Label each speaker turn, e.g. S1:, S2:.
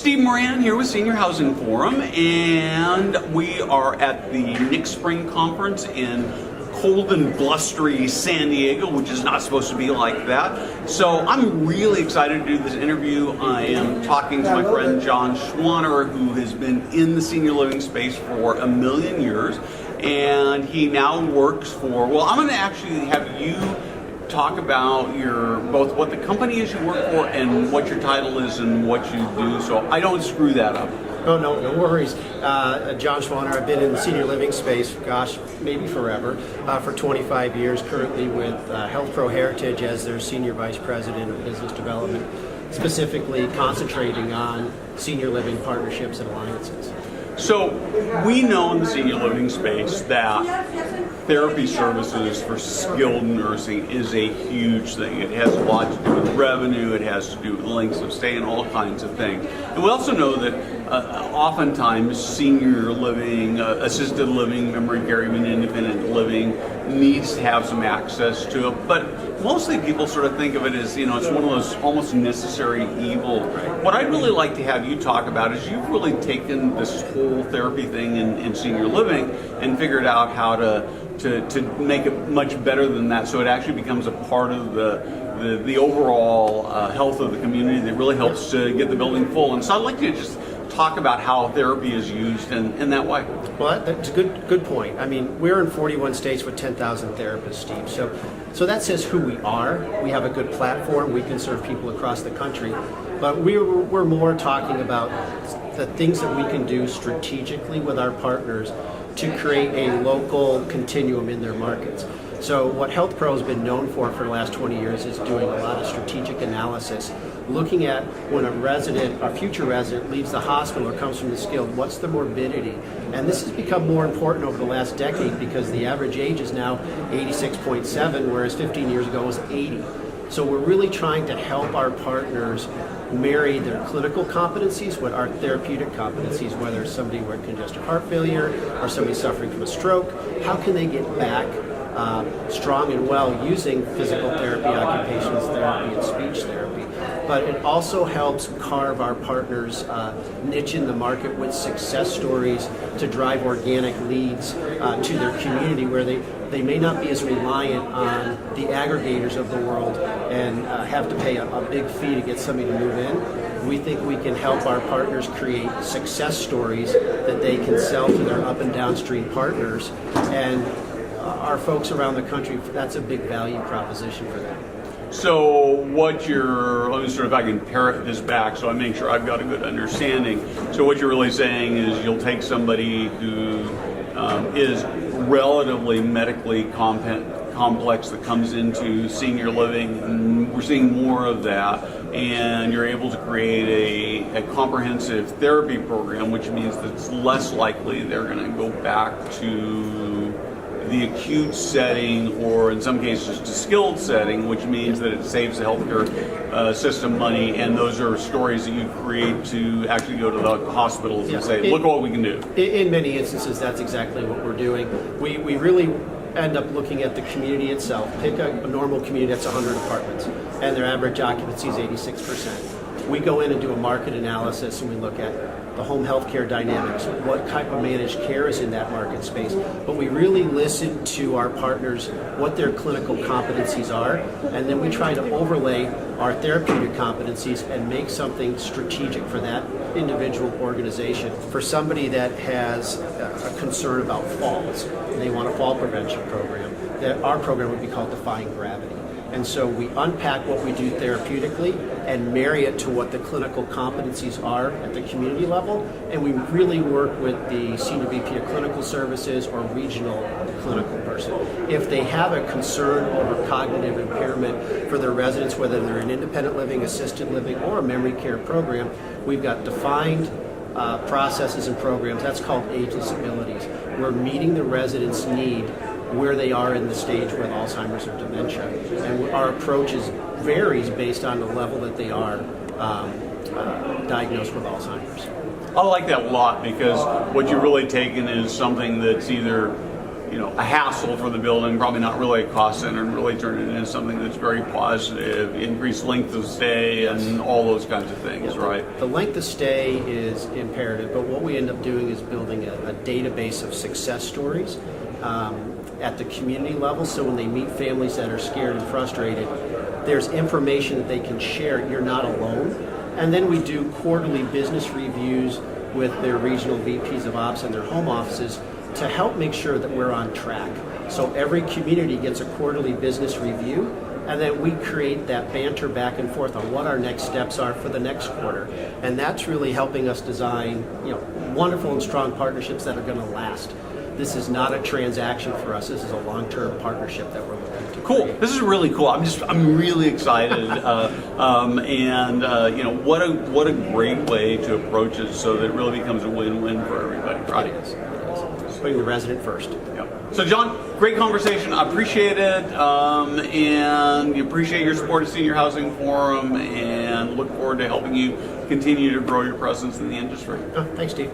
S1: Steve Moran here with Senior Housing Forum, and we are at the Nick Spring Conference in cold and blustery San Diego, which is not supposed to be like that. So I'm really excited to do this interview. I am talking to my friend John Schwaner, who has been in the senior living space for a million years, and he now works for, well, I'm going to actually have you talk about your, both what the company is you work for and what your title is and what you do, so I don't screw that up.
S2: Oh, no worries. John Schwaner, I've been in the senior living space, gosh, maybe forever, for 25 years, currently with Health Pro Heritage as their Senior Vice President of Business Development, specifically concentrating on senior living partnerships and alliances.
S1: So we know in the senior living space that therapy services for skilled nursing is a huge thing. It has a lot to do with revenue, it has to do with lengths of stay and all kinds of things. And we also know that oftentimes senior living, assisted living, memory care, even independent living needs to have some access to it. But mostly people sort of think of it as, you know, it's one of those almost necessary evil. What I'd really like to have you talk about is you've really taken this whole therapy thing in senior living and figured out how to make it much better than that, so it actually becomes a part of the overall health of the community that really helps to get the building full. And so I'd like you to just talk about how therapy is used in that way.
S2: Well, that's a good point. I mean, we're in 41 states with 10,000 therapists, Steve. So that says who we are. We have a good platform. We can serve people across the country. But we're more talking about the things that we can do strategically with our partners to create a local continuum in their markets. So what Health Pro has been known for the last 20 years is doing a lot of strategic analysis, looking at when a resident, a future resident, leaves the hospital or comes from the skilled, what's the morbidity? And this has become more important over the last decade because the average age is now 86.7, whereas 15 years ago it was 80. So we're really trying to help our partners marry their clinical competencies with our therapeutic competencies, whether it's somebody with congestive heart failure or somebody suffering from a stroke. How can they get back strong and well using physical therapy, occupational therapy, and speech therapy? But it also helps carve our partners' niche in the market with success stories to drive organic leads to their community where they may not be as reliant on the aggregators of the world and have to pay a big fee to get somebody to move in. We think we can help our partners create success stories that they can sell to their up and downstream partners. And our folks around the country, that's a big value proposition for them.
S1: So what let me sort of, if I can parrot this back so I make sure I've got a good understanding. So what you're really saying is you'll take somebody who is relatively medically complex that comes into senior living, and we're seeing more of that, and you're able to create a comprehensive therapy program, which means that it's less likely they're going to go back to the acute setting, or in some cases to skilled setting, which means that it saves the healthcare system money. And those are stories that you create to actually go to the hospitals and say, look what we can do.
S2: In many instances, that's exactly what we're doing. We really end up looking at the community itself. Pick a normal community that's 100 apartments, and their average occupancy is 86%. We go in and do a market analysis, and we look at the home health care dynamics, what type of managed care is in that market space. But we really listen to our partners, what their clinical competencies are, and then we try to overlay our therapeutic competencies and make something strategic for that individual organization. For somebody that has a concern about falls, and they want a fall prevention program, that our program would be called Defying Gravity. And so we unpack what we do therapeutically and marry it to what the clinical competencies are at the community level. And we really work with the Senior VP of Clinical Services or regional clinical person. If they have a concern over cognitive impairment for their residents, whether they're in independent living, assisted living, or a memory care program, we've got defined processes and programs. That's called ageless abilities. We're meeting the residents' need where they are in the stage with Alzheimer's or dementia. And our approach varies based on the level that they are diagnosed with Alzheimer's.
S1: I like that a lot because what you're really taking is something that's either a hassle for the building, probably not really a cost center, and really turn it into something that's very positive, increased length of stay, and all those kinds of things, right?
S2: The length of stay is imperative, but what we end up doing is building a database of success stories at the community level. So when they meet families that are scared and frustrated, there's information that they can share. You're not alone. And then we do quarterly business reviews with their regional VPs of ops and their home offices to help make sure that we're on track. So every community gets a quarterly business review, and then we create that banter back and forth on what our next steps are for the next quarter. And that's really helping us design, wonderful and strong partnerships that are going to last. This is not a transaction for us. This is a long-term partnership that we're looking to
S1: Cool.
S2: create.
S1: This is really cool. I'm really excited, what a great way to approach it, so that it really becomes a win-win for everybody. Right?
S2: It is. Putting the resident first.
S1: Yep. So, John, great conversation. I appreciate it, and you appreciate your support of Senior Housing Forum, and look forward to helping you continue to grow your presence in the industry.
S2: Oh, thanks, Steve.